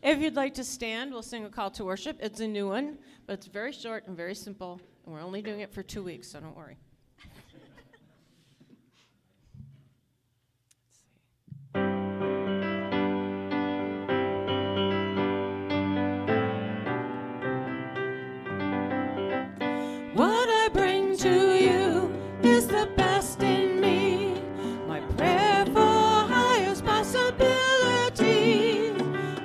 If you'd like to stand, we'll sing a call to worship. It's a new one, but it's very short and very simple, and we're only doing it for 2 weeks, so don't worry. What I bring to you is the best in me, my prayer for highest possibilities.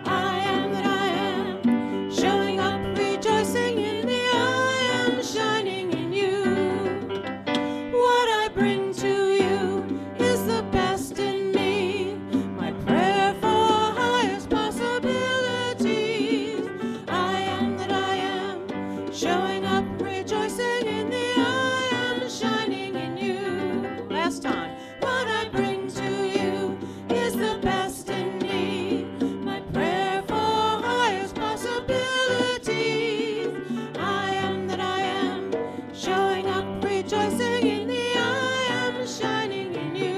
I am that I am, showing up, rejoicing in the I am, shining in you. What I bring to you is the best in me, my prayer for highest possibilities. I am that I am, showing up, rejoicing in the I am, shining in you. Last time. What I bring to you is the best in me, my prayer for highest possibilities. I am that I am, showing up, rejoicing in the I am, shining in you.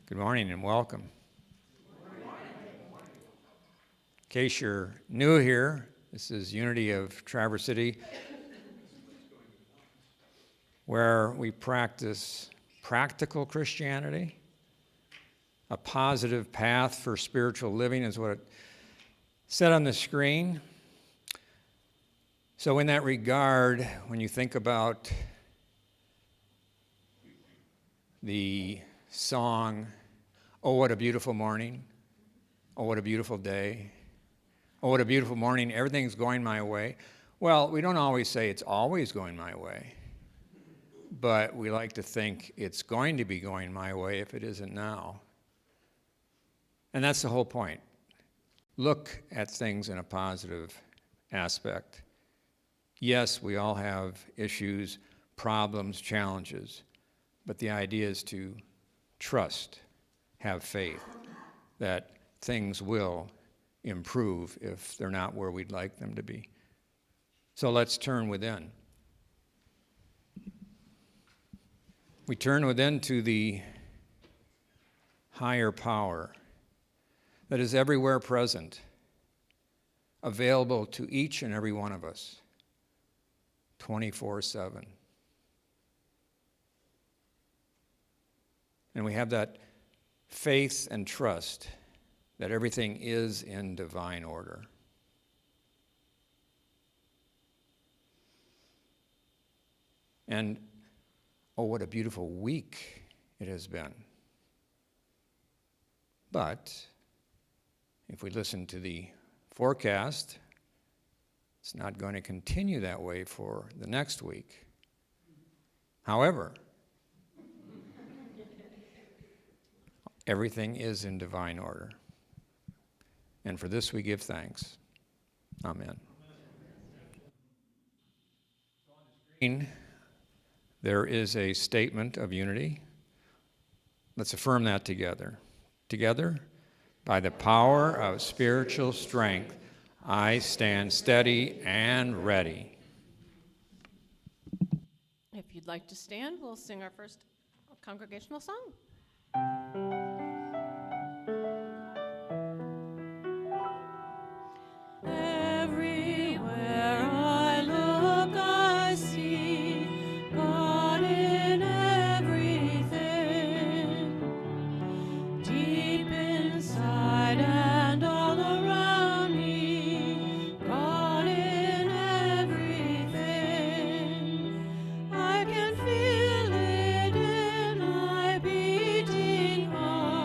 Good morning and welcome. In case you're new here, this is Unity of Traverse City, where we practice practical Christianity. A positive path for spiritual living is what it said on the screen. So in that regard, when you think about the song, "Oh, what a beautiful morning. Oh, what a beautiful day. Oh, what a beautiful morning. Everything's going my way." Well, we don't always say it's always going my way, but we like to think it's going to be going my way if it isn't now. And that's the whole point. Look at things in a positive aspect. Yes, we all have issues, problems, challenges, but the idea is to trust, have faith that things will improve if they're not where we'd like them to be. So let's turn within. We turn within to the higher power that is everywhere present, available to each and every one of us, 24/7. And we have that faith and trust that everything is in divine order. And oh, what a beautiful week it has been. But if we listen to the forecast, it's not going to continue that way for the next week. However, everything is in divine order. And for this we give thanks. Amen. On the screen, there is a statement of unity. Let's affirm that together. Together, by the power of spiritual strength, I stand steady and ready. If you'd like to stand, we'll sing our first congregational song. Everywhere I look, I see God in everything. Deep inside and all around me, God in everything. I can feel it in my beating heart.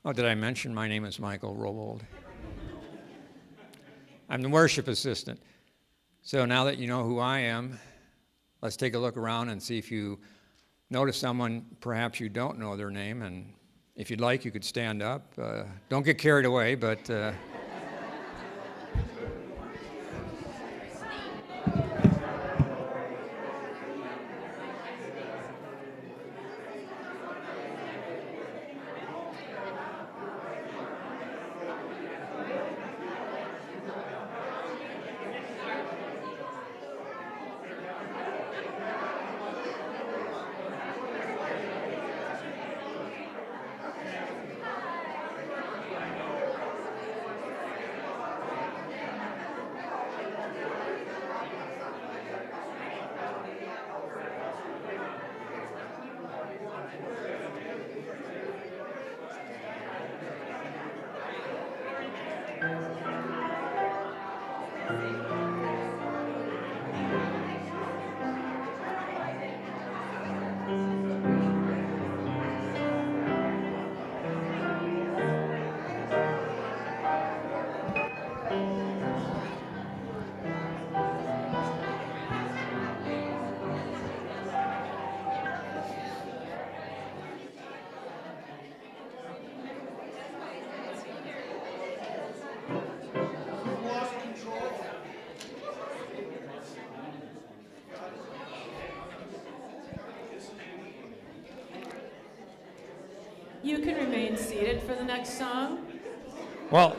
Oh, did I mention my name is Michael Robold? I'm the worship assistant. So now that you know who I am, let's take a look around and see if you notice someone, perhaps you don't know their name, and if you'd like, you could stand up. Don't get carried away, but... You can remain seated for the next song. Well,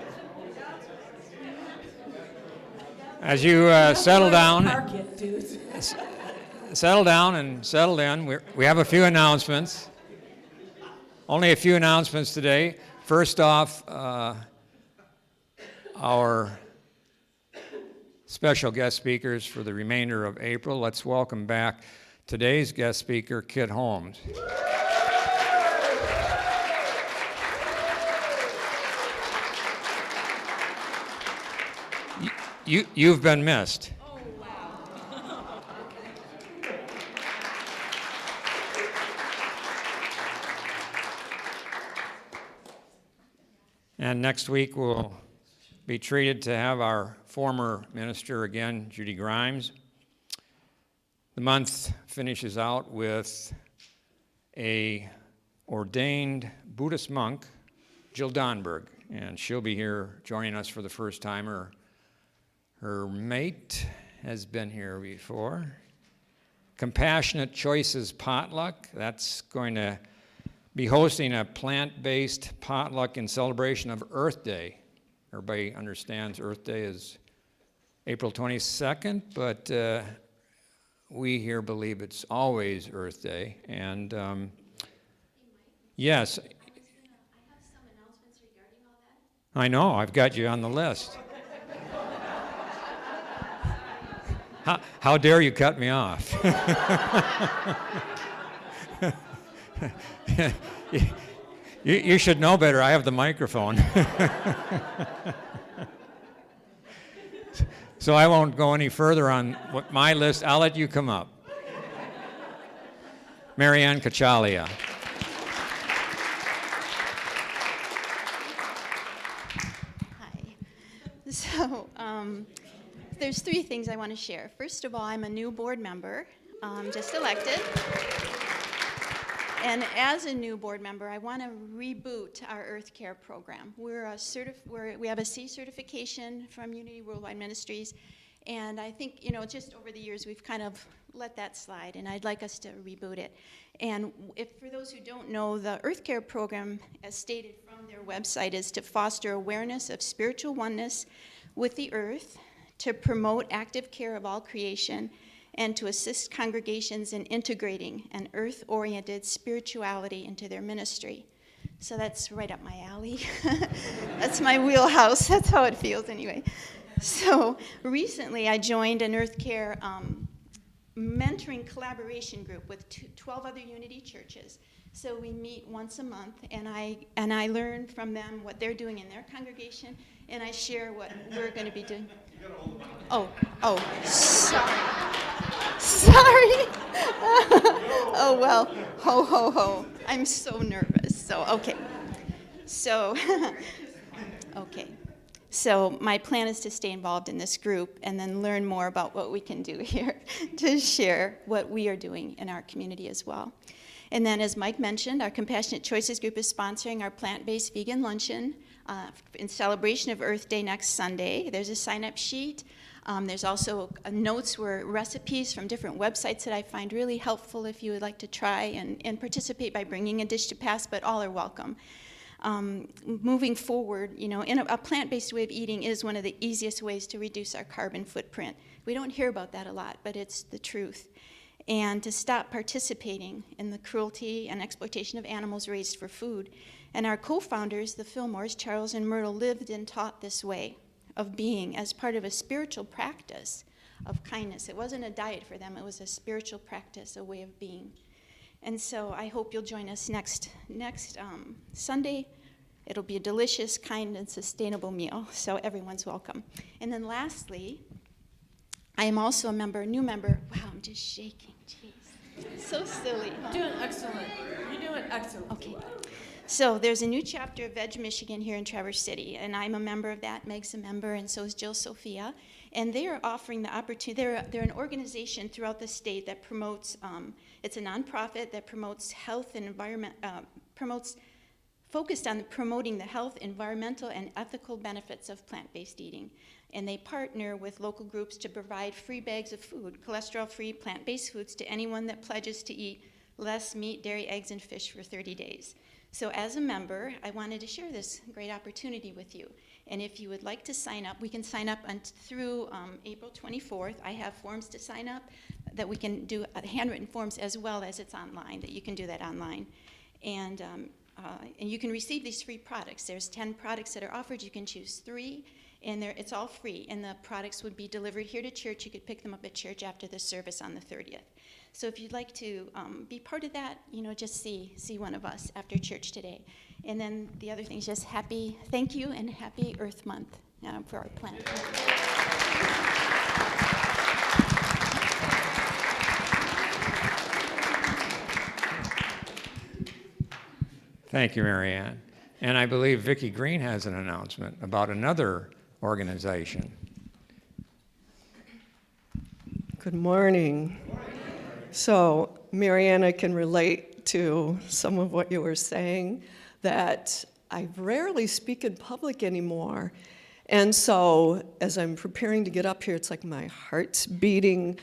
as you settle down, Park it, dude. settle down and settle in, we have a few announcements. Only a few announcements today. First off, our special guest speakers for the remainder of April. Let's welcome back today's guest speaker, Kit Holmes. You've been missed. Oh, wow. And next week we'll be treated to have our former minister again, Judy Grimes. The month finishes out with a ordained Buddhist monk, Jill Donberg, and she'll be here joining us for the first time. Her mate has been here before. Compassionate Choices Potluck, that's going to be hosting a plant-based potluck in celebration of Earth Day. Everybody understands Earth Day is April 22nd, but we here believe it's always Earth Day. And yes. I have some announcements regarding all that. I know, I've got you on the list. How dare you cut me off? You should know better. I have the microphone. So I won't go any further on my list. I'll let you come up. Marianne Kachalia. Hi. So there's three things I want to share. First of all, I'm a new board member, just elected. And as a new board member, I want to reboot our Earth Care program. We have a C certification from Unity Worldwide Ministries, and I think, just over the years, we've kind of let that slide, and I'd like us to reboot it. And for those who don't know, the Earth Care program, as stated from their website, is to foster awareness of spiritual oneness with the earth, to promote active care of all creation, and to assist congregations in integrating an earth-oriented spirituality into their ministry. So that's right up my alley. That's my wheelhouse. That's how it feels anyway. So recently I joined an Earth Care mentoring collaboration group with 12 other Unity churches. So we meet once a month, and I learn from them what they're doing in their congregation, and I share what we're going to be doing. Oh, sorry. Oh, well, ho, ho, ho. I'm so nervous, so, okay. So, okay. So my plan is to stay involved in this group and then learn more about what we can do here to share what we are doing in our community as well. And then, as Mike mentioned, our Compassionate Choices group is sponsoring our plant-based vegan luncheon in celebration of Earth Day next Sunday. There's a sign-up sheet. There's also notes where recipes from different websites that I find really helpful if you would like to try and participate by bringing a dish to pass, but all are welcome. Moving forward, a plant-based way of eating is one of the easiest ways to reduce our carbon footprint. We don't hear about that a lot, but it's the truth. And to stop participating in the cruelty and exploitation of animals raised for food. And our co-founders, the Fillmores, Charles and Myrtle, lived and taught this way of being as part of a spiritual practice of kindness. It wasn't a diet for them, it was a spiritual practice, a way of being. And so I hope you'll join us next Sunday. It'll be a delicious, kind, and sustainable meal, so everyone's welcome. And then lastly, I am also a new member. Wow, I'm just shaking, jeez. So silly. Huh? You're doing excellent. You're doing excellent. Okay. So there's a new chapter of Veg Michigan here in Traverse City, and I'm a member of that. Meg's a member, and so is Jill Sophia. And they are offering the opportunity. They're an organization throughout the state that promotes. It's a nonprofit that promotes health and environment. Focused on promoting the health, environmental, and ethical benefits of plant-based eating. And they partner with local groups to provide free bags of food, cholesterol-free plant-based foods, to anyone that pledges to eat less meat, dairy, eggs, and fish for 30 days. So as a member, I wanted to share this great opportunity with you. And if you would like to sign up, we can sign up through April 24th. I have forms to sign up that we can do, handwritten forms, as well as it's online, that you can do that online. And you can receive these free products. There's 10 products that are offered. You can choose 3, and it's all free. And the products would be delivered here to church. You could pick them up at church after the service on the 30th. So if you'd like to be part of that, just see one of us after church today. And then the other thing is just thank you, and happy Earth Month for our plant. Thank you, Marianne. And I believe Vicki Green has an announcement about another organization. Good morning. So, Marianne, I can relate to some of what you were saying, that I rarely speak in public anymore. And so, as I'm preparing to get up here, it's like my heart's beating,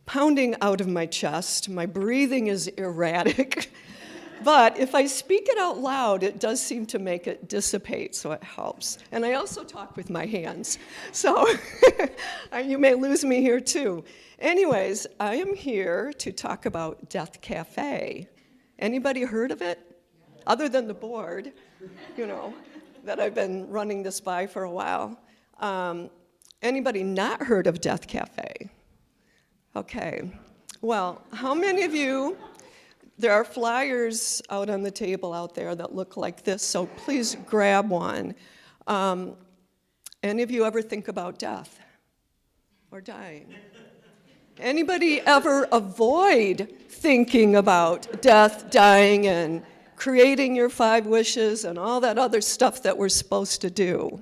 pounding out of my chest. My breathing is erratic. But if I speak it out loud, it does seem to make it dissipate, so it helps. And I also talk with my hands. So you may lose me here too. Anyways, I am here to talk about Death Cafe. Anybody heard of it? Other than the board, that I've been running this by for a while. Anybody not heard of Death Cafe? Okay. Well, how many of you... There are flyers out on the table out there that look like this, so please grab one. Any of you ever think about death or dying? Anybody ever avoid thinking about death, dying, and creating your 5 wishes and all that other stuff that we're supposed to do?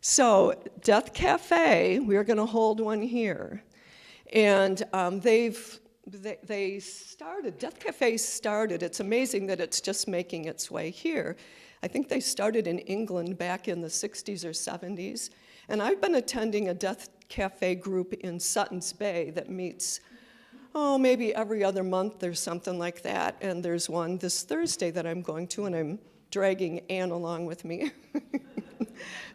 So, Death Cafe, we're going to hold one here. And Death Cafe started, it's amazing that it's just making its way here. I think they started in England back in the 60s or 70s. And I've been attending a Death Cafe group in Sutton's Bay that meets, maybe every other month or something like that. And there's one this Thursday that I'm going to, and I'm dragging Ann along with me.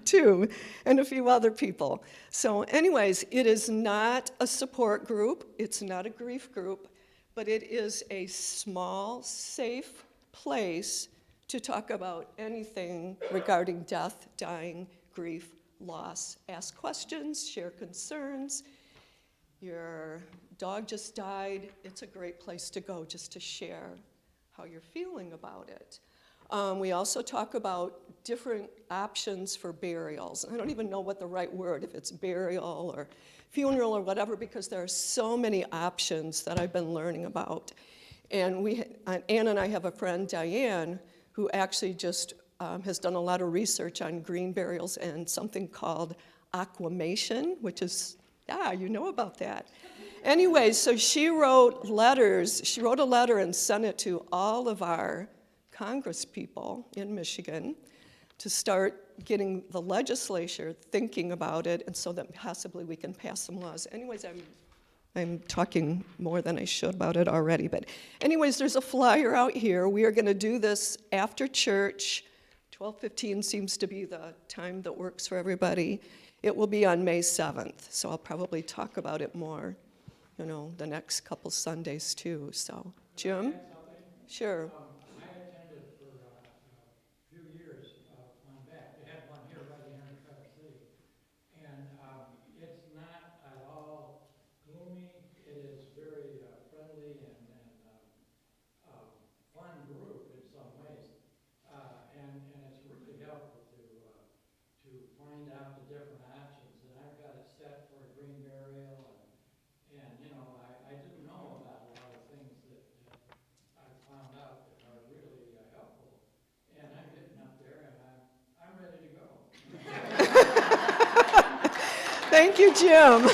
Too, and a few other people. So anyways, it is not a support group, it's not a grief group, but it is a small, safe place to talk about anything regarding death, dying, grief, loss. Ask questions, share concerns. Your dog just died, it's a great place to go just to share how you're feeling about it. We also talk about different options for burials. I don't even know what the right word, if it's burial or funeral or whatever, because there are so many options that I've been learning about. And Ann and I have a friend, Diane, who actually just has done a lot of research on green burials and something called Affirmation, which is, you know about that. Anyway, so she wrote letters. She wrote a letter and sent it to all of our Congress people in Michigan to start getting the legislature thinking about it, and so that possibly we can pass some laws. Anyways, I'm talking more than I should about it already, but anyways, there's a flyer out here. We are going to do this after church. 12:15 seems to be the time that works for everybody. It will be on May 7th, so I'll probably talk about it more, the next couple Sundays too. So, Jim? Sure. I attended for a few years on back. They had one here right here in Traverse City. And it's not at all gloomy. It is very friendly and fun group in some ways. And it's really helpful to find out the different options. And I've got it set for a green burial. And I didn't know about a lot of things that I found out that are really helpful. And I'm getting up there and I'm ready to go. Thank you, Jim.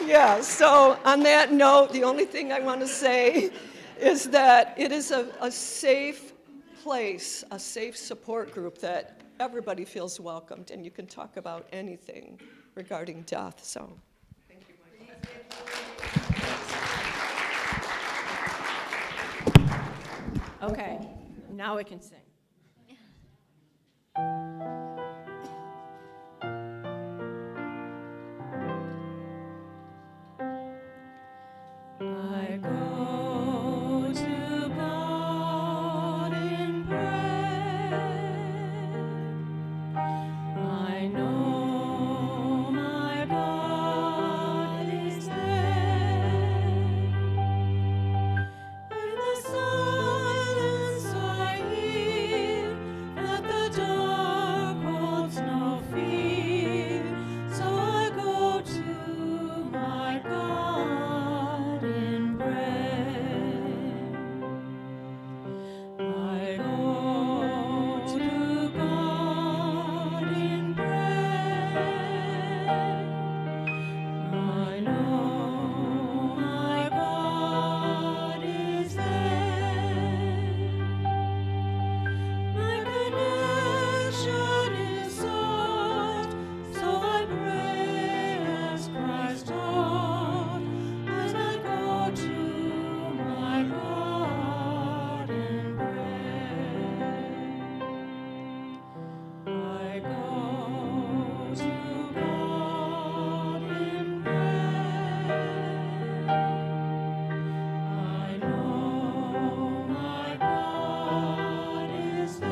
Yeah, so on that note, the only thing I want to say is that it is a safe place, a safe support group that everybody feels welcomed, and you can talk about anything regarding death. So, thank you, Michael. Okay, now we can sing. I go to God in prayer. I know my God is there. In the silence I hear that the dark holds no fear. So I go to my God in prayer. I go to God in prayer. I know my God is there. My connection is sought, so I pray as Christ taught, as I go to my God in prayer. I go to God in prayer. I know my God is there.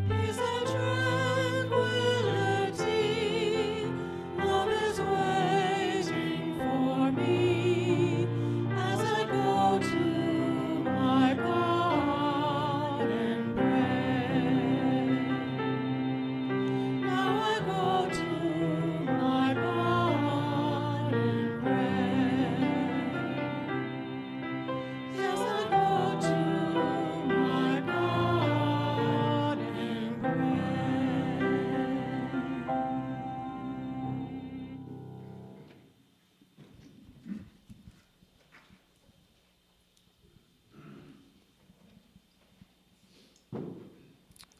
Peace and tranquility, love is waiting for me as I go to my God in prayer. Now I go to my God in prayer. Yes, I go to my God in prayer.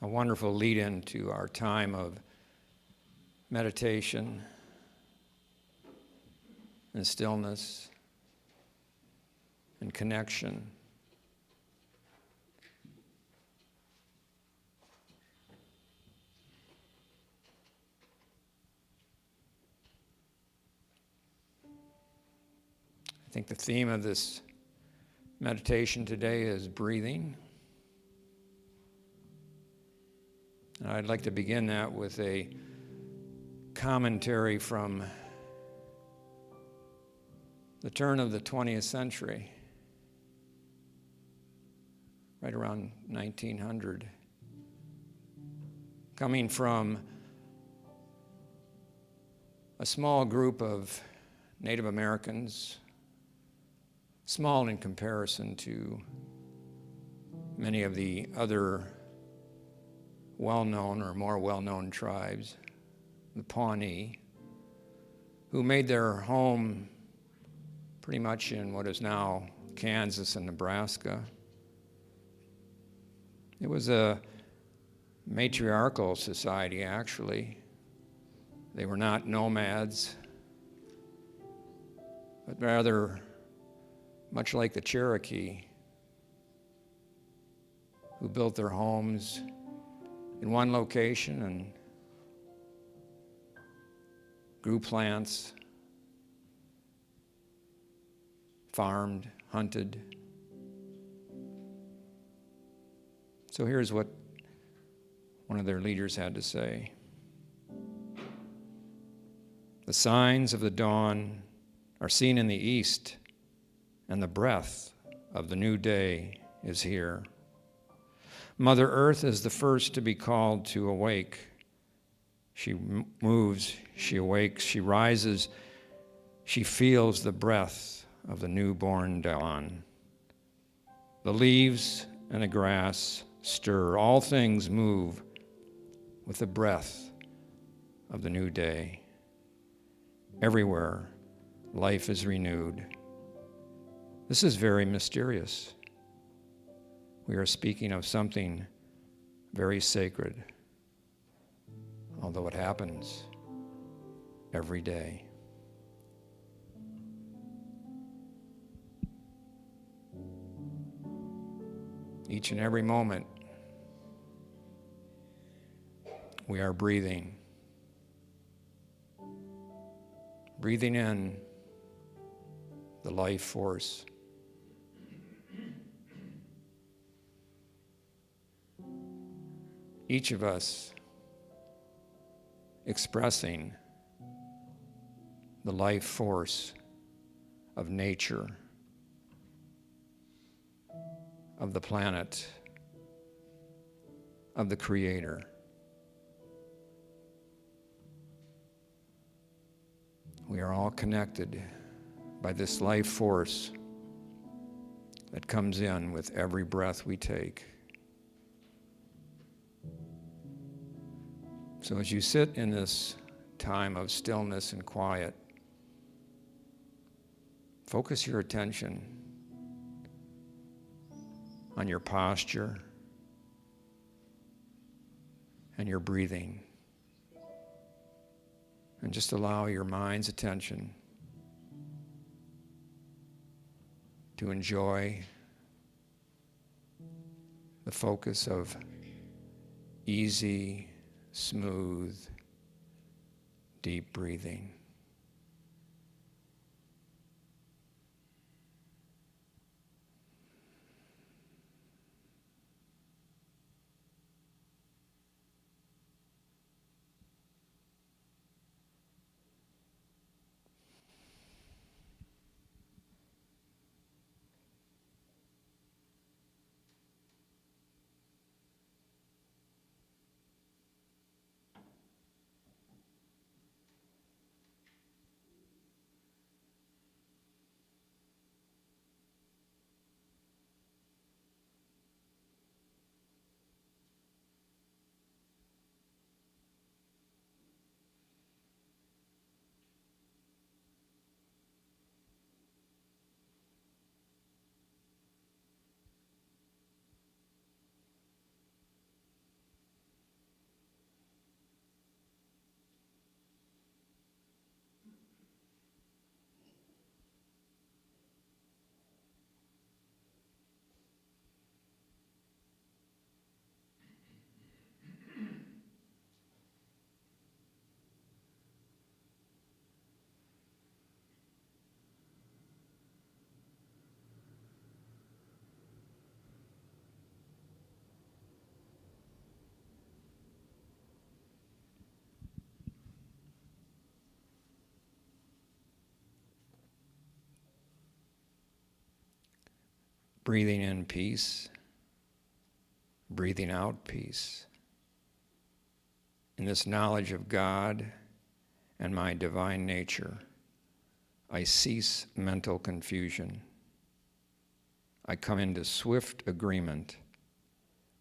A wonderful lead-in to our time of meditation and stillness and connection. I think the theme of this meditation today is breathing. And I'd like to begin that with a commentary from the turn of the 20th century, right around 1900, coming from a small group of Native Americans, small in comparison to many of the other well-known or more well-known tribes, the Pawnee, who made their home pretty much in what is now Kansas and Nebraska. It was a matriarchal society, actually. They were not nomads, but rather much like the Cherokee, who built their homes in one location and grew plants, farmed, hunted. So here's what one of their leaders had to say. The signs of the dawn are seen in the east, and the breath of the new day is here. Mother Earth is the first to be called to awake. She moves, she awakes, she rises, she feels the breath of the newborn dawn. The leaves and the grass stir, all things move with the breath of the new day. Everywhere, life is renewed. This is very mysterious. We are speaking of something very sacred, although it happens every day. Each and every moment, we are breathing. Breathing in the life force. Each of us expressing the life force of nature, of the planet, of the Creator. We are all connected by this life force that comes in with every breath we take. So as you sit in this time of stillness and quiet, focus your attention on your posture and your breathing. And just allow your mind's attention to enjoy the focus of easy, smooth, deep breathing. Breathing in peace, breathing out peace. In this knowledge of God and my divine nature, I cease mental confusion. I come into swift agreement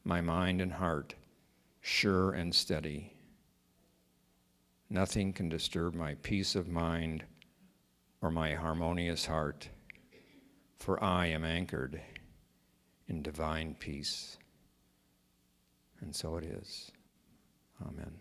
my mind and heart sure and steady. Nothing can disturb my peace of mind or my harmonious heart, for I am anchored in divine peace. And so it is. Amen.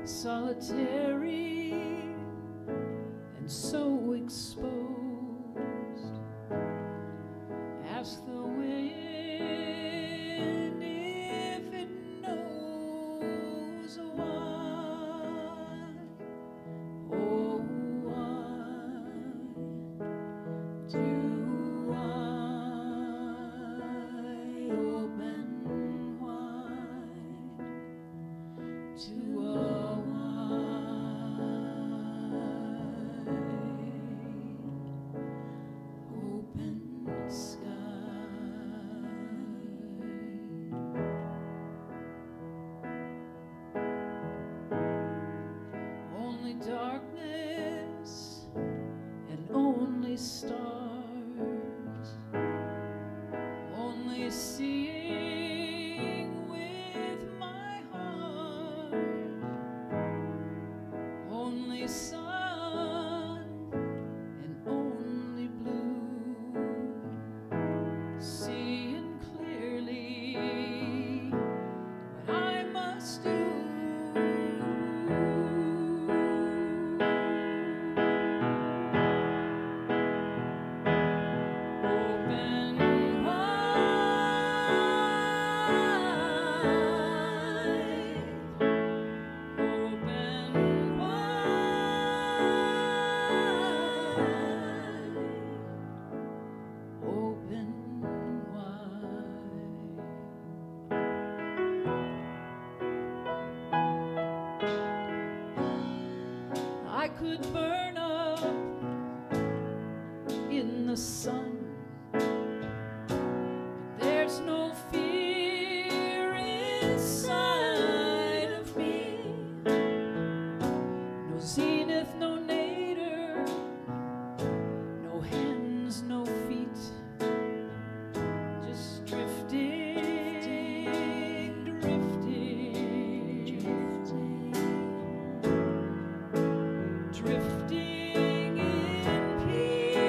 Solitary and so exposed. Ask the wind if it knows why. Oh, why do I open wide to a open sky? Only darkness and only stars, only seeing with my heart, only sun and only blue, seeing clearly what I must do. Open wide, open wide, open wide. I could burn up in the sun. There's no fear inside of me. No zenith, no nadir, no hands, no feet. Just drifting, drifting, drifting in peace.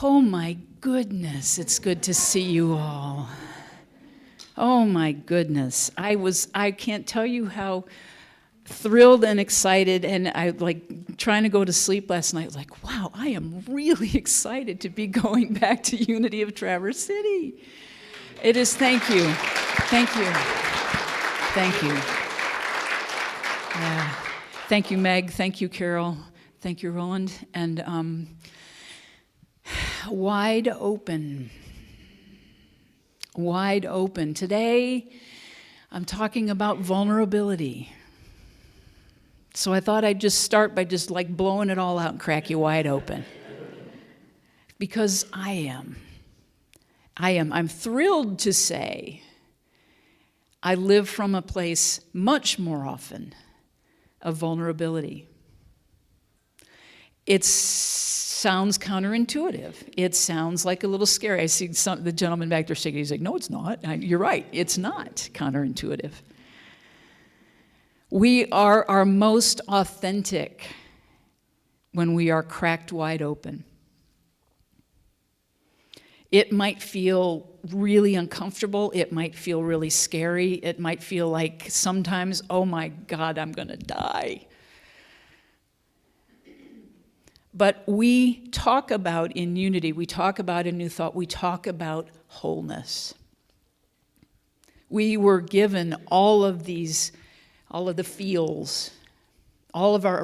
Oh my goodness, it's good to see you all. Oh my goodness. I can't tell you how thrilled and excited, and I like trying to go to sleep last night, like, wow, I am really excited to be going back to Unity of Traverse City. It is, thank you. Thank you. Thank you. Yeah. Thank you, Meg. Thank you, Carol. Thank you, Roland. And wide open. Wide open. Today, I'm talking about vulnerability. So I thought I'd just start by just like blowing it all out and crack you wide open. Because I am. I'm thrilled to say I live from a place much more often of vulnerability. It sounds counterintuitive. It sounds like a little scary. I see the gentleman back there shaking. He's like, no, it's not. You're right. It's not counterintuitive. We are our most authentic when we are cracked wide open. It might feel really uncomfortable. It might feel really scary. It might feel like sometimes, oh my God, I'm going to die. But we talk about in Unity, we talk about in New Thought, we talk about wholeness. We were given all of the feels, all of our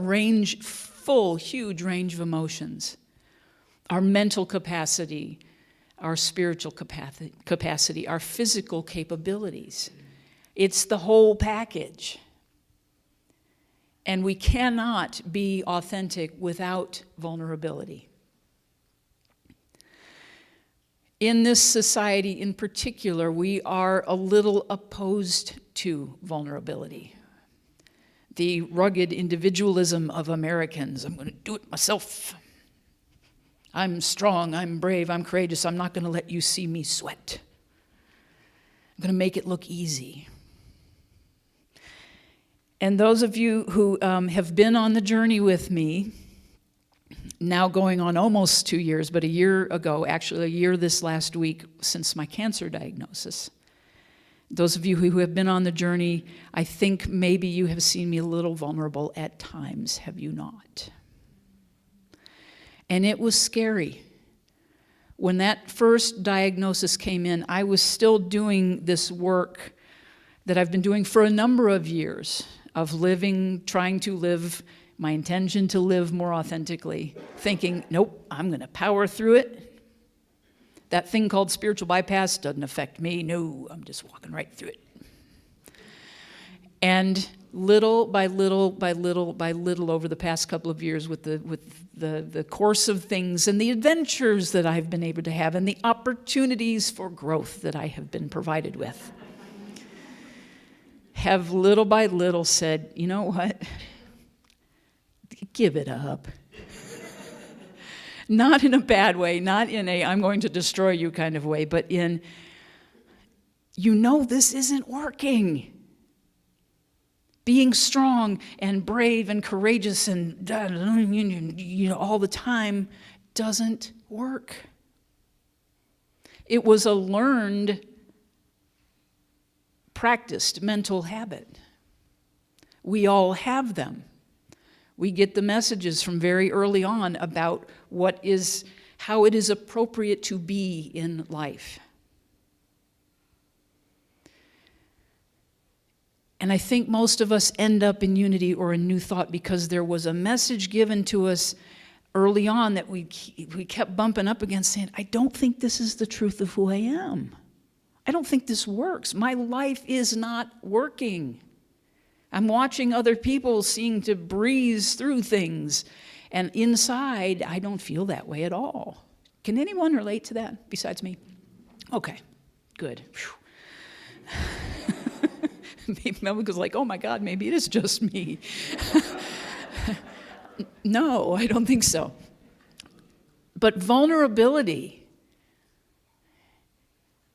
huge range of emotions, our mental capacity, our spiritual capacity, our physical capabilities. It's the whole package. And we cannot be authentic without vulnerability. In this society in particular, we are a little opposed to vulnerability. The rugged individualism of Americans, I'm going to do it myself. I'm strong, I'm brave, I'm courageous, I'm not going to let you see me sweat. I'm going to make it look easy. And those of you who have been on the journey with me, now going on almost 2 years, but a year ago, actually a year this last week since my cancer diagnosis. Those of you who have been on the journey, I think maybe you have seen me a little vulnerable at times, have you not? And it was scary. When that first diagnosis came in, I was still doing this work that I've been doing for a number of years of trying to live, my intention to live more authentically, thinking, nope, I'm going to power through it. That thing called spiritual bypass doesn't affect me. No, I'm just walking right through it. And little by little by little by little over the past couple of years with the course of things and the adventures that I've been able to have and the opportunities for growth that I have been provided with, have little by little said, you know what? Give it up. Not in a bad way, not in a I'm going to destroy you kind of way, but in, this isn't working. Being strong and brave and courageous and all the time doesn't work. It was a learned, practiced mental habit. We all have them. We get the messages from very early on about how it is appropriate to be in life. And I think most of us end up in Unity or in New Thought because there was a message given to us early on that we kept bumping up against, saying, I don't think this is the truth of who I am. I don't think this works. My life is not working. I'm watching other people seem to breeze through things, and inside, I don't feel that way at all. Can anyone relate to that besides me? Okay, good. Maybe Melvin was like, oh my God, maybe it is just me. No, I don't think so. But vulnerability,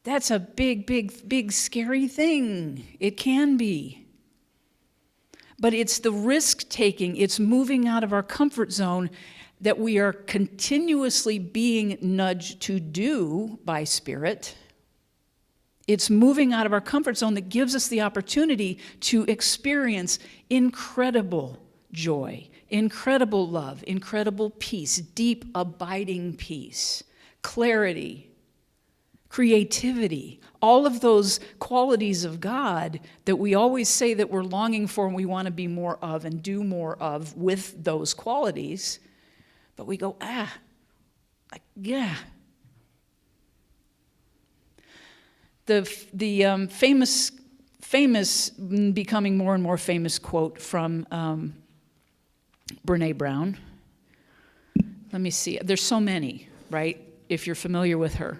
that's a big, big, big, scary thing. It can be. But it's the risk-taking, it's moving out of our comfort zone that we are continuously being nudged to do by Spirit. It's moving out of our comfort zone that gives us the opportunity to experience incredible joy, incredible love, incredible peace, deep, abiding peace, clarity, creativity, all of those qualities of God that we always say that we're longing for and we want to be more of and do more of with those qualities. But we go, yeah. The famous, becoming more and more famous quote from Brene Brown. Let me see. There's so many, right? If you're familiar with her.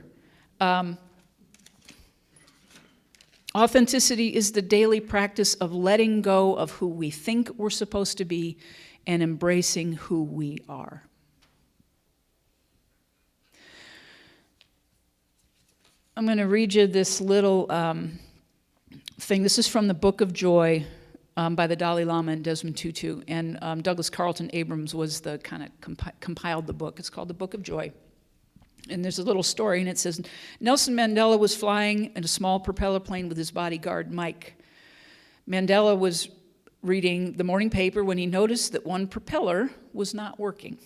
Authenticity is the daily practice of letting go of who we think we're supposed to be and embracing who we are. I'm going to read you this little thing. This is from the Book of Joy by the Dalai Lama and Desmond Tutu. And Douglas Carlton Abrams was the kind of compiled the book. It's called the Book of Joy. And there's a little story, and it says, Nelson Mandela was flying in a small propeller plane with his bodyguard, Mike. Mandela was reading the morning paper when he noticed that one propeller was not working.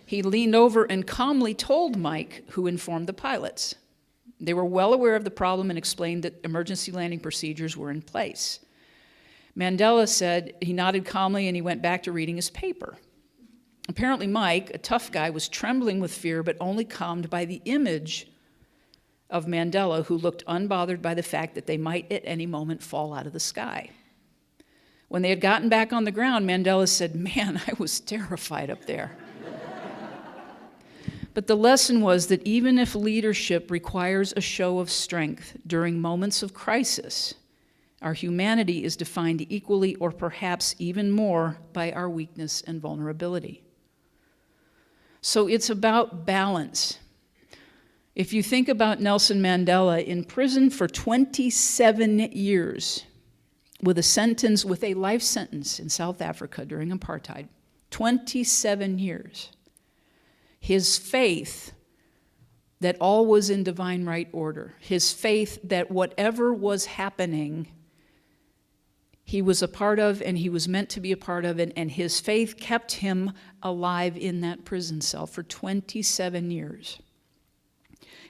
He leaned over and calmly told Mike, who informed the pilots. They were well aware of the problem and explained that emergency landing procedures were in place. Mandela said he nodded calmly and he went back to reading his paper. Apparently Mike, a tough guy, was trembling with fear but only calmed by the image of Mandela, who looked unbothered by the fact that they might at any moment fall out of the sky. When they had gotten back on the ground, Mandela said, "Man, I was terrified up there." But the lesson was that even if leadership requires a show of strength during moments of crisis, our humanity is defined equally or perhaps even more by our weakness and vulnerability. So it's about balance. If you think about Nelson Mandela in prison for 27 years with a life sentence in South Africa during apartheid, 27 years. His faith that all was in divine right order, his faith that whatever was happening, he was a part of and he was meant to be a part of it, and his faith kept him alive in that prison cell for 27 years.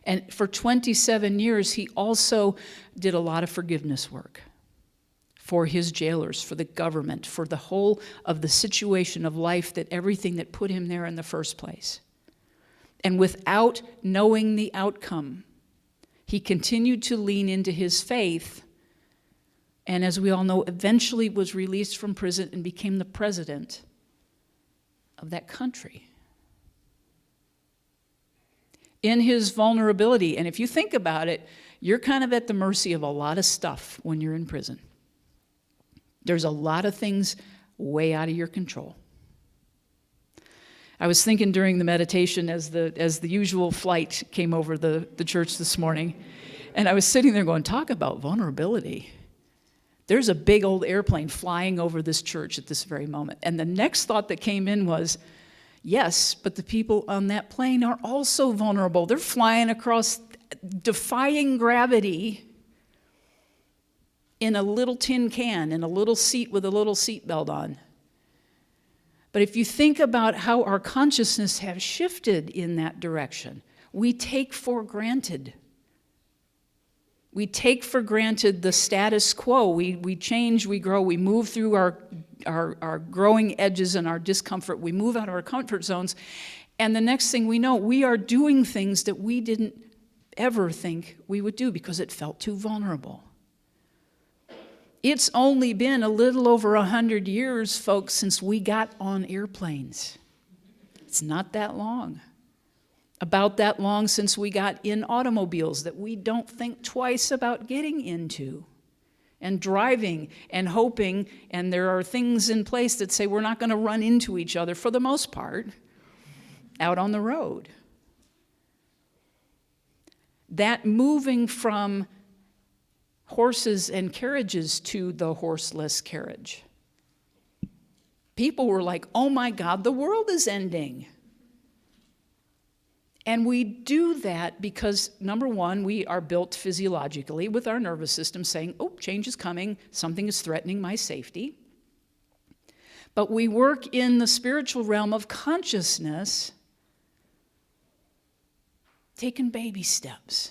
And for 27 years, he also did a lot of forgiveness work for his jailers, for the government, for the whole of the situation of life, that everything that put him there in the first place. And without knowing the outcome, he continued to lean into his faith, and as we all know, eventually was released from prison and became the president of that country. In his vulnerability, and if you think about it, you're kind of at the mercy of a lot of stuff when you're in prison. There's a lot of things way out of your control. I was thinking during the meditation as the usual flight came over the church this morning, and I was sitting there going, talk about vulnerability. There's a big old airplane flying over this church at this very moment. And the next thought that came in was, yes, but the people on that plane are also vulnerable. They're flying across, defying gravity in a little tin can, in a little seat with a little seatbelt on. But if you think about how our consciousness has shifted in that direction, we take for granted. We take for granted the status quo. We change, we grow, we move through our growing edges and our discomfort. We move out of our comfort zones. And the next thing we know, we are doing things that we didn't ever think we would do because it felt too vulnerable. It's only been a little over 100 years, folks, since we got on airplanes. It's not that long. About that long since we got in automobiles that we don't think twice about getting into and driving and hoping, and there are things in place that say we're not going to run into each other for the most part out on the road. That moving from horses and carriages to the horseless carriage. people were like, oh my God, the world is ending. And we do that because, number one, we are built physiologically with our nervous system saying, oh, change is coming, something is threatening my safety. But we work in the spiritual realm of consciousness, taking baby steps.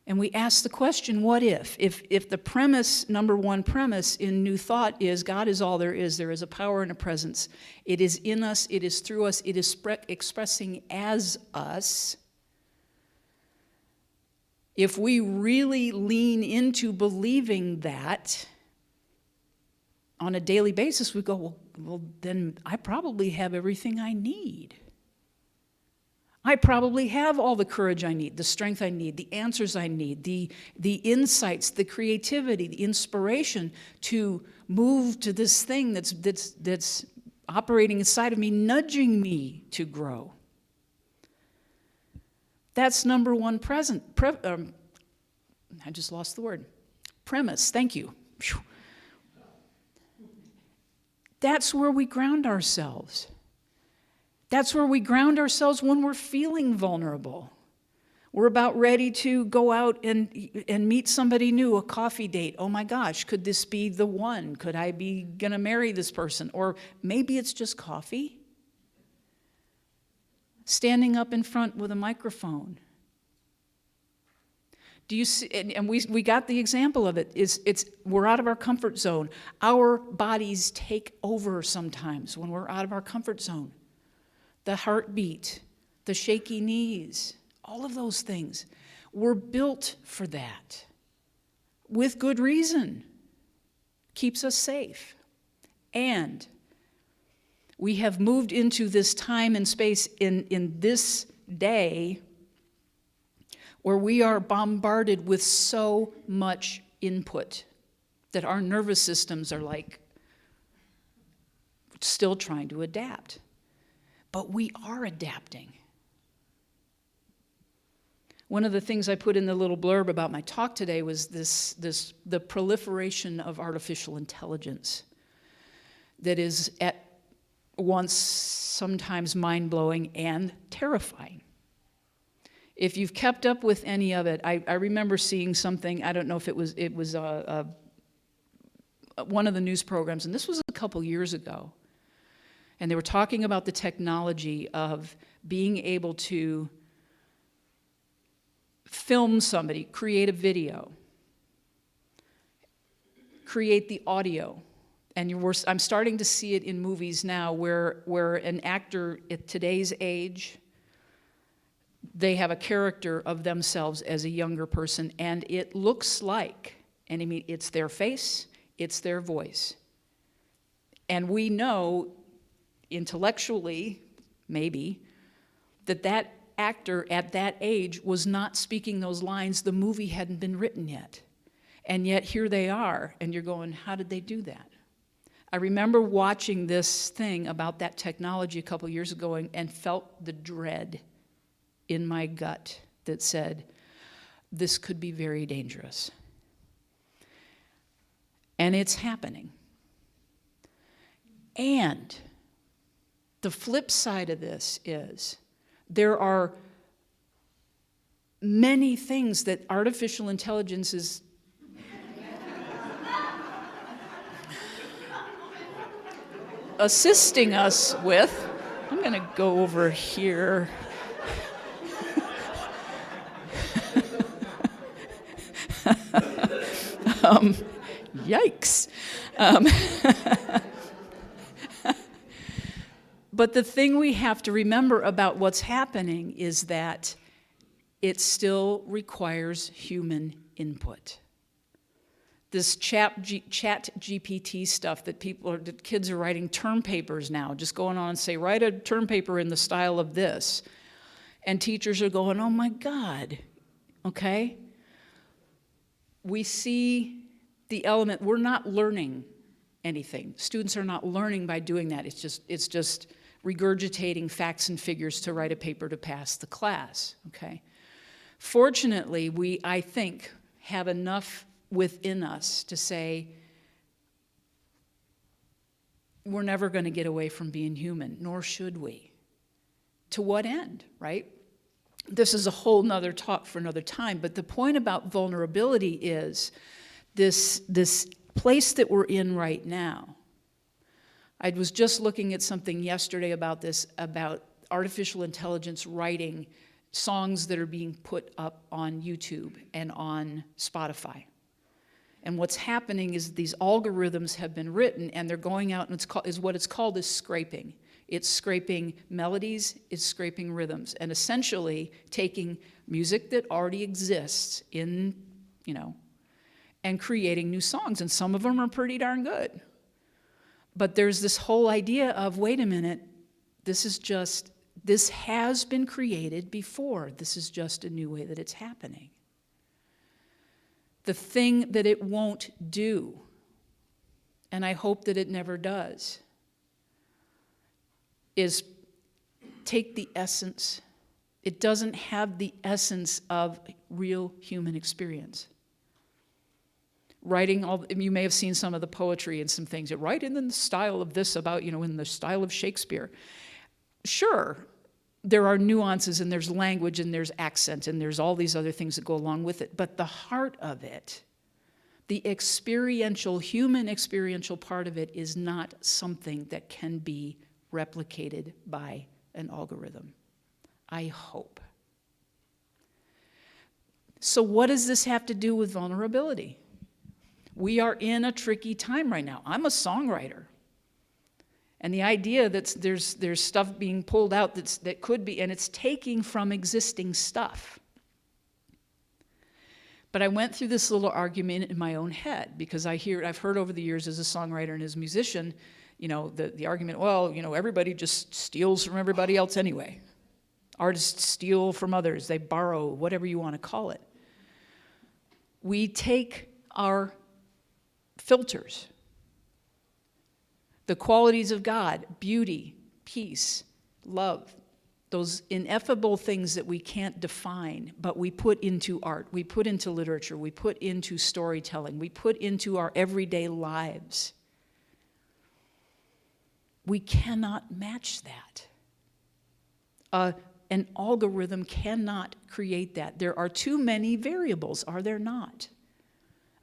And we ask the question, what if? If the premise, number one premise in New Thought is God is all there is a power and a presence. It is in us, it is through us, it is expressing as us. If we really lean into believing that on a daily basis, we go, well, then I probably have everything I need. I probably have all the courage I need, the strength I need, the answers I need, the insights, the creativity, the inspiration to move to this thing that's operating inside of me, nudging me to grow. That's number one I just lost the word. Premise, thank you. Whew. That's where we ground ourselves. That's where we ground ourselves when we're feeling vulnerable. We're about ready to go out and meet somebody new, a coffee date. Oh my gosh, could this be the one? Could I be going to marry this person? Or maybe it's just coffee. Standing up in front with a microphone. Do you see, and we got the example of it. We're out of our comfort zone. Our bodies take over sometimes when we're out of our comfort zone. The heartbeat, the shaky knees, all of those things. We're built for that. With good reason. Keeps us safe. And we have moved into this time and space in this day where we are bombarded with so much input that our nervous systems are like still trying to adapt. But we are adapting. One of the things I put in the little blurb about my talk today was the proliferation of artificial intelligence that is at once sometimes mind-blowing and terrifying. If you've kept up with any of it, I remember seeing something, I don't know if it was one of the news programs, and this was a couple years ago. And they were talking about the technology of being able to film somebody, create a video, create the audio. And I'm starting to see it in movies now where an actor at today's age, they have a character of themselves as a younger person, and it looks like, and I mean, it's their face, it's their voice. And we know intellectually, maybe, that actor at that age was not speaking those lines. The movie hadn't been written yet. And yet here they are, and you're going, how did they do that? I remember watching this thing about that technology a couple years ago and felt the dread in my gut that said, this could be very dangerous. And it's happening. And the flip side of this is there are many things that artificial intelligence is assisting us with. I'm going to go over here. Yikes. But the thing we have to remember about what's happening is that it still requires human input. This chat GPT stuff that kids are writing term papers now, just going on and say, write a term paper in the style of this. And teachers are going, oh my God, okay? We see the element, we're not learning anything. Students are not learning by doing that. It's just regurgitating facts and figures to write a paper to pass the class, okay? Fortunately, we, I think, have enough within us to say, we're never going to get away from being human, nor should we. To what end, right? This is a whole nother talk for another time, but the point about vulnerability is this place that we're in right now. I was just looking at something yesterday about this, about artificial intelligence writing songs that are being put up on YouTube and on Spotify. And what's happening is these algorithms have been written, and they're going out, and what it's called is scraping. It's scraping melodies, it's scraping rhythms, and essentially taking music that already exists in, and creating new songs. And some of them are pretty darn good. But there's this whole idea of, wait a minute, this has been created before. This is just a new way that it's happening. The thing that it won't do, and I hope that it never does, is take the essence. It doesn't have the essence of real human experience. You may have seen some of the poetry and some things. Write in the style of this about, in the style of Shakespeare. Sure, there are nuances and there's language and there's accent and there's all these other things that go along with it. But the heart of it, the human experiential part of it, is not something that can be replicated by an algorithm. I hope. So what does this have to do with vulnerability? We are in a tricky time right now. I'm a songwriter. And the idea that there's stuff being pulled out that could be, and it's taking from existing stuff. But I went through this little argument in my own head, because I've heard over the years as a songwriter and as a musician, the argument, everybody just steals from everybody else anyway. Artists steal from others, they borrow, whatever you want to call it. We take our filters, the qualities of God, beauty, peace, love, those ineffable things that we can't define, but we put into art, we put into literature, we put into storytelling, we put into our everyday lives. We cannot match that. An algorithm cannot create that. There are too many variables, are there not?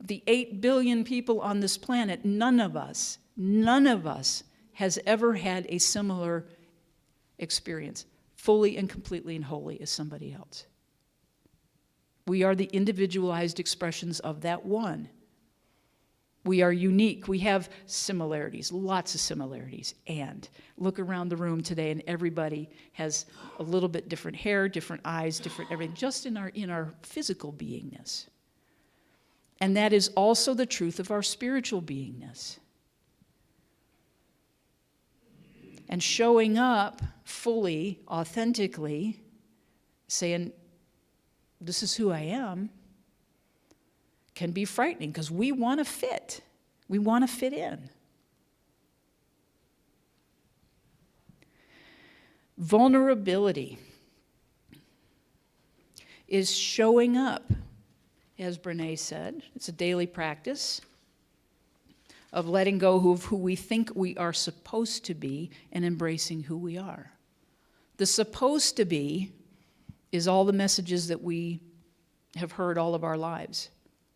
Of the 8 billion people on this planet, none of us has ever had a similar experience, fully and completely and wholly as somebody else. We are the individualized expressions of that one. We are unique. We have similarities, lots of similarities. And look around the room today, and everybody has a little bit different hair, different eyes, different everything, just in our physical beingness. And that is also the truth of our spiritual beingness. And showing up fully, authentically, saying, this is who I am, can be frightening, because we want to fit. We want to fit in. Vulnerability is showing up, as Brene said. It's a daily practice of letting go of who we think we are supposed to be and embracing who we are. The supposed to be is all the messages that we have heard all of our lives.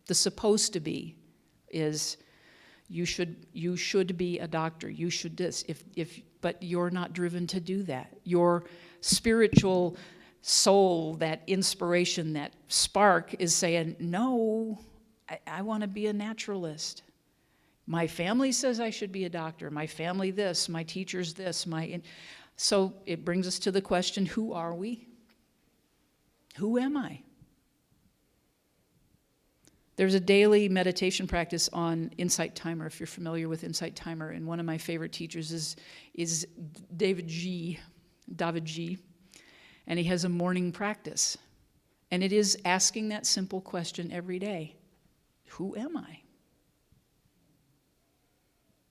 The supposed to be is you should be a doctor, you should this, but you're not driven to do that. Your spiritual soul, that inspiration, that spark is saying, no, I want to be a naturalist. My family says I should be a doctor. My family this, my teachers this, so it brings us to the question, who are we? Who am I? There's a daily meditation practice on Insight Timer, if you're familiar with Insight Timer, and one of my favorite teachers is David G., and he has a morning practice. And it is asking that simple question every day, who am I?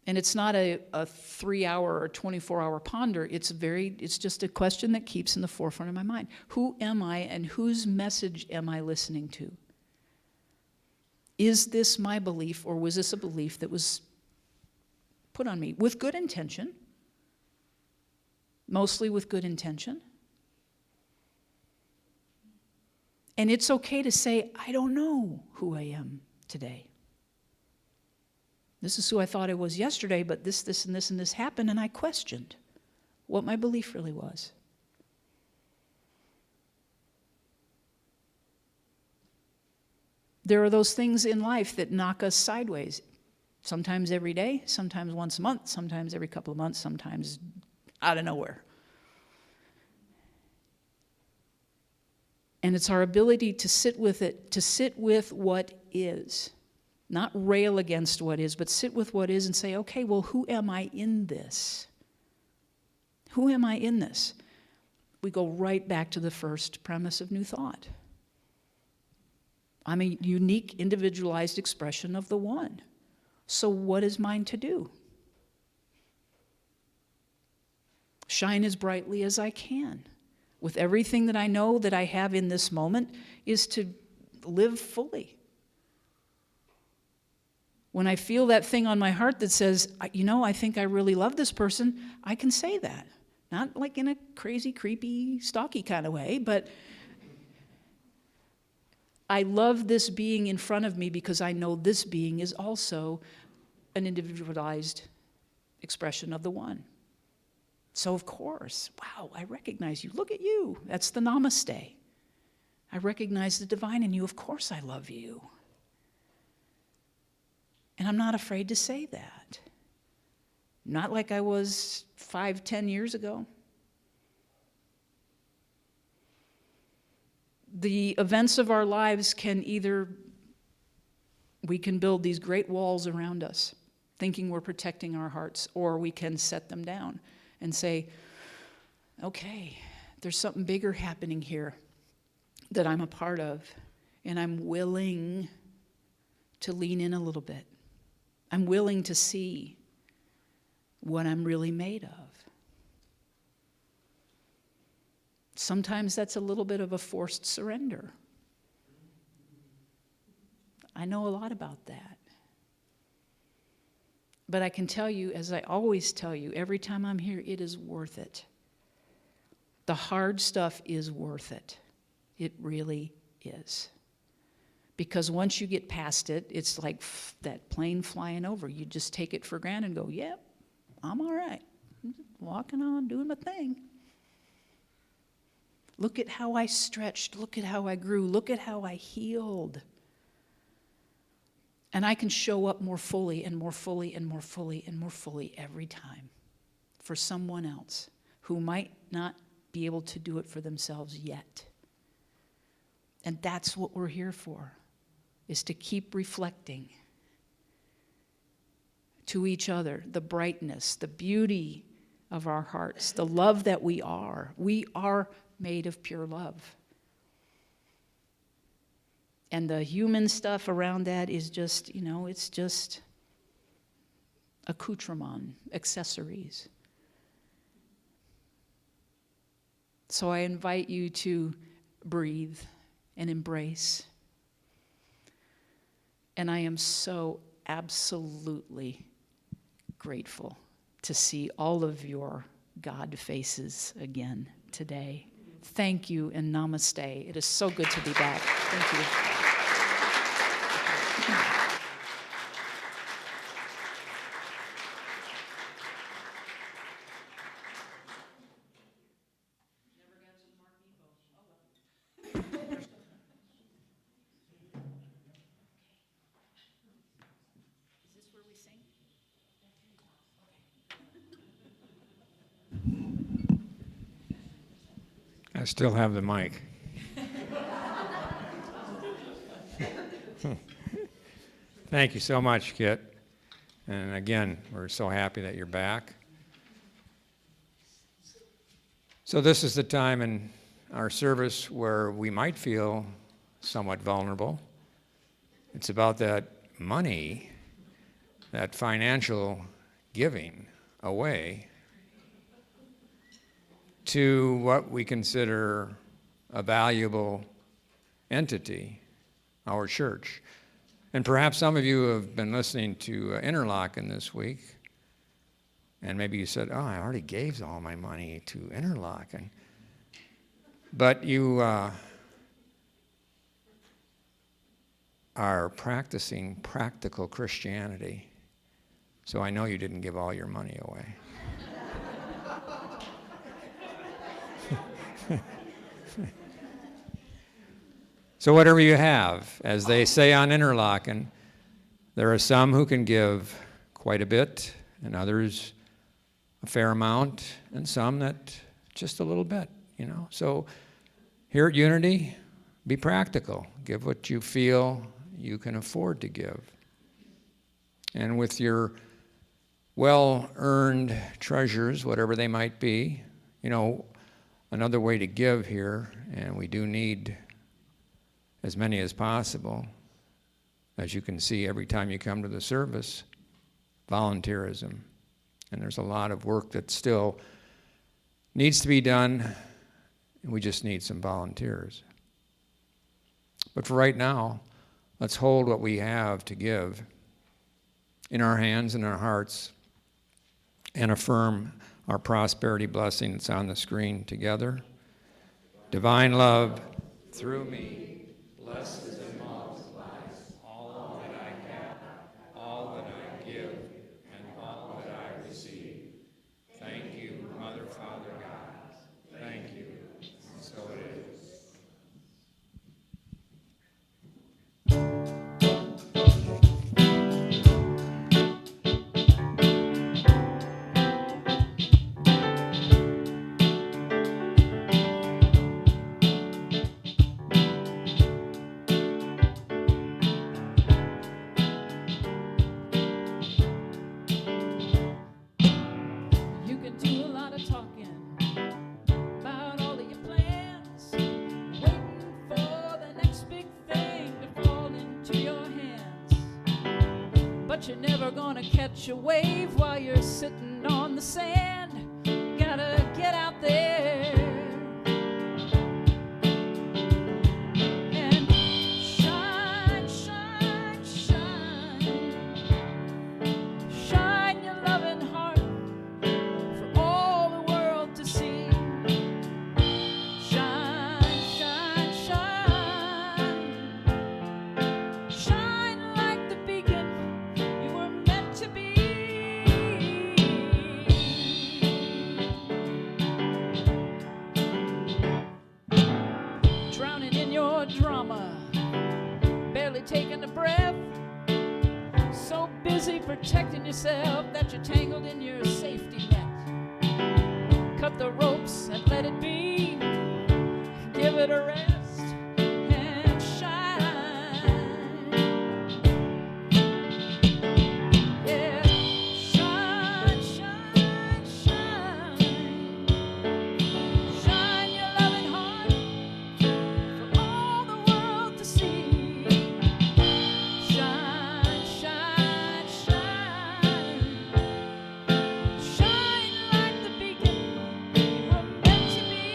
And it's not a 3-hour or 24-hour ponder. It's just a question that keeps in the forefront of my mind. Who am I, and whose message am I listening to? Is this my belief, or was this a belief that was put on me with good intention, mostly with good intention. And it's okay to say, I don't know who I am today. This is who I thought I was yesterday, but this, and this happened, and I questioned what my belief really was. There are those things in life that knock us sideways, sometimes every day, sometimes once a month, sometimes every couple of months, sometimes out of nowhere. And it's our ability to sit with it, to sit with what is. Not rail against what is, but sit with what is and say, okay, well, who am I in this? Who am I in this? We go right back to the first premise of New Thought. I'm a unique, individualized expression of the one. So what is mine to do? Shine as brightly as I can. With everything that I know that I have in this moment is to live fully. When I feel that thing on my heart that says, I think I really love this person, I can say that. Not like in a crazy, creepy, stalky kind of way, but I love this being in front of me because I know this being is also an individualized expression of the one. So of course, wow, I recognize you. Look at you. That's the namaste. I recognize the divine in you. Of course I love you. And I'm not afraid to say that. Not like I was 5-10 years ago. The events of our lives can we can build these great walls around us, thinking we're protecting our hearts, or we can set them down and say, okay, there's something bigger happening here that I'm a part of, and I'm willing to lean in a little bit. I'm willing to see what I'm really made of. Sometimes that's a little bit of a forced surrender. I know a lot about that. But I can tell you, as I always tell you, every time I'm here, it is worth it. The hard stuff is worth it. It really is. Because once you get past it, it's like that plane flying over. You just take it for granted and go, yep, I'm all right. I'm just walking on, doing my thing. Look at how I stretched. Look at how I grew. Look at how I healed. And I can show up more fully and more fully and more fully and more fully every time for someone else who might not be able to do it for themselves yet. And that's what we're here for, is to keep reflecting to each other the brightness, the beauty of our hearts, the love that we are. We are made of pure love. And the human stuff around that is just, it's just accoutrement, accessories. So I invite you to breathe and embrace. And I am so absolutely grateful to see all of your God faces again today. Thank you and namaste. It is so good to be back. Thank you. I still have the mic. Thank you so much, Kit. And again, we're so happy that you're back. So this is the time in our service where we might feel somewhat vulnerable. It's about that money, that financial giving away to what we consider a valuable entity, our church. And perhaps some of you have been listening to Interlochen this week, And maybe you said, oh, I already gave all my money to Interlochen. But you are practicing practical Christianity. So I know you didn't give all your money away. So whatever you have, as they say on Interlochen, there are some who can give quite a bit, and others a fair amount, and some that just a little bit, you know. So here at Unity, be practical. Give what you feel you can afford to give. And with your well-earned treasures, whatever they might be, you know, another way to give here, and we do need as many as possible, as you can see every time you come to the service, volunteerism. And there's a lot of work that still needs to be done, and we just need some volunteers. But for right now, let's hold what we have to give in our hands and our hearts and affirm our prosperity blessing that's on the screen together. Divine love through me blesses and multiplies all that I have, all that I give, and all that I receive. Thank you, Mother, Father, God. Thank you. And so it is. You can do a lot of talking about all of your plans, waiting for the next big thing to fall into your hands. But you're never gonna catch a wave while you're sitting on the sand. You gotta get out there and shine, shine, shine. Shine your loving heart for all the world to see. Shine, shine, shine. Shine like the beacon you were meant to be. Drowning in your drama, barely taking a breath. So busy protecting yourself that you're tangled in your safety net. Cut the ropes and let it be. Give it a rest and shine. Yeah, shine, shine, shine. Shine your loving heart for all the world to see. Shine, shine, shine. Shine like the beacon you were meant to be.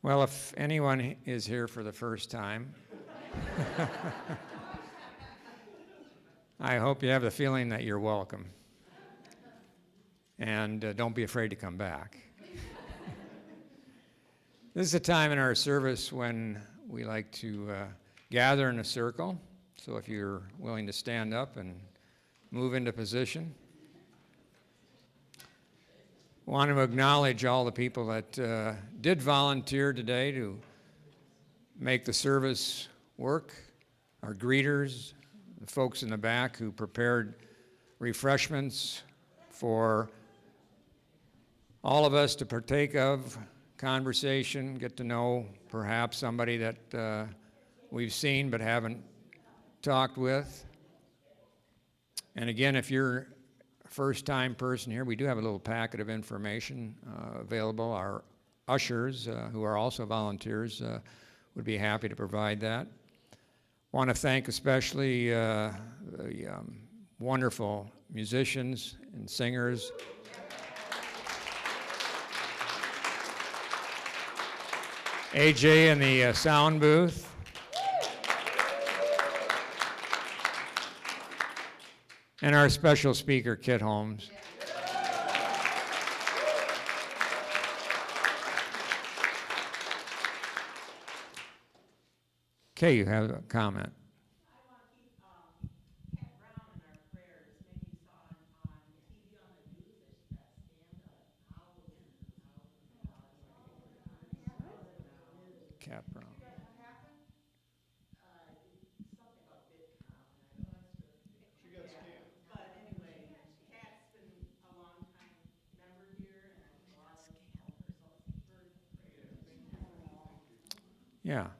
Well, if anyone is here for the first time, I hope you have the feeling that you're welcome. And don't be afraid to come back. This is a time in our service when we like to gather in a circle. So if you're willing to stand up and move into position. I want to acknowledge all the people that did volunteer today to make the service work, our greeters, the folks in the back who prepared refreshments for all of us to partake of, conversation, get to know perhaps somebody that we've seen but haven't talked with. And again, if you're a first-time person here, we do have a little packet of information available. Our ushers, who are also volunteers, would be happy to provide that. Want to thank especially the wonderful musicians and singers. AJ in the sound booth. And our special speaker, Kit Holmes. Kay, you have a comment. I want to keep Pat Brown in our prayers. Maybe you saw on TV on the news that scandal, howls and howls. Cat Brown. You guys what happened? Something about Bitcom, and I know that's really. She got scammed. But anyway, Pat's been a long time member here, and I think a lot of us know her, so let's keep her in prayer. Yeah.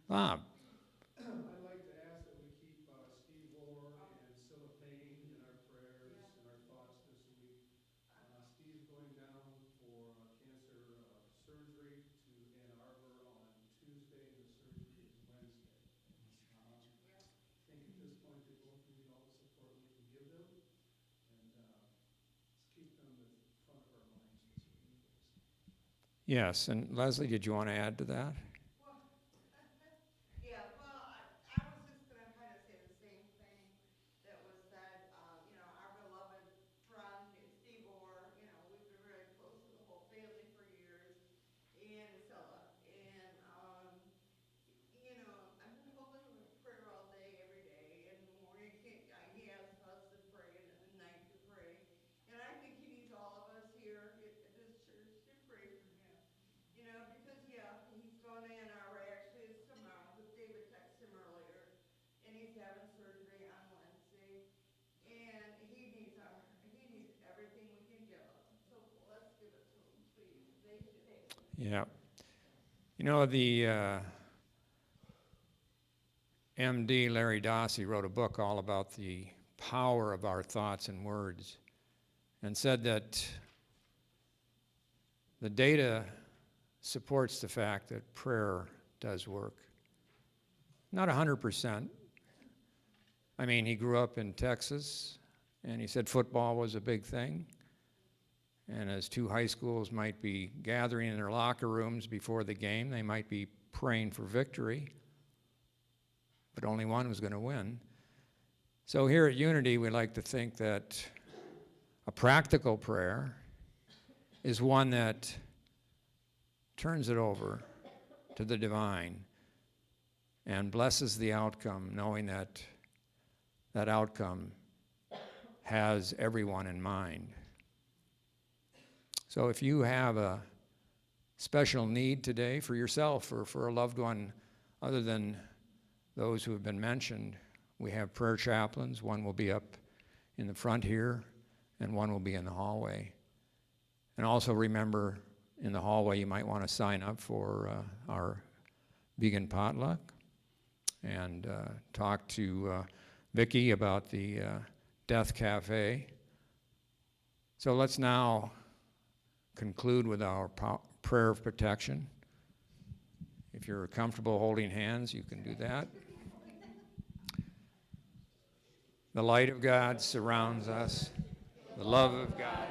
Bob. I'd like to ask that we keep Steve Ward and Scylla Payne in our prayers and our thoughts this week. Steve's going down for cancer surgery to Ann Arbor on Tuesday, and the surgery is Wednesday. I think at this point they both need all the support we can give them, and let's keep them at the front of our minds this week, please. Yes, and Leslie, did you want to add to that? Yeah, well, I was just gonna kind of say the same thing that was said, our beloved friend, Steve Orr, we've been very close to the whole family for years, and Scylla, and, I've been holding him in prayer all day, every day, and in the morning, he asks us to pray, and at night to pray, and I think he needs all of us here at this church to pray for him. Because, he's going to Ann Arbor, actually it's tomorrow, but David texted him earlier, and he's having surgery on Wednesday, and he needs everything we can give him, so let's give it to him, please, they should. Yeah. The MD Larry Dossey wrote a book all about the power of our thoughts and words and said that the data supports the fact that prayer does work. Not 100%. I mean, he grew up in Texas, and he said football was a big thing. And as two high schools might be gathering in their locker rooms before the game, they might be praying for victory, but only one was going to win. So here at Unity, we like to think that a practical prayer is one that turns it over to the divine and blesses the outcome, knowing that that outcome has everyone in mind. So if you have a special need today for yourself or for a loved one other than those who have been mentioned, we have prayer chaplains. One will be up in the front here, and one will be in the hallway. And also remember, in the hallway, you might want to sign up for our vegan potluck and talk to Vicki about the Death Cafe. So let's now conclude with our prayer of protection. If you're comfortable holding hands, you can do that. The light of God surrounds us. The love of God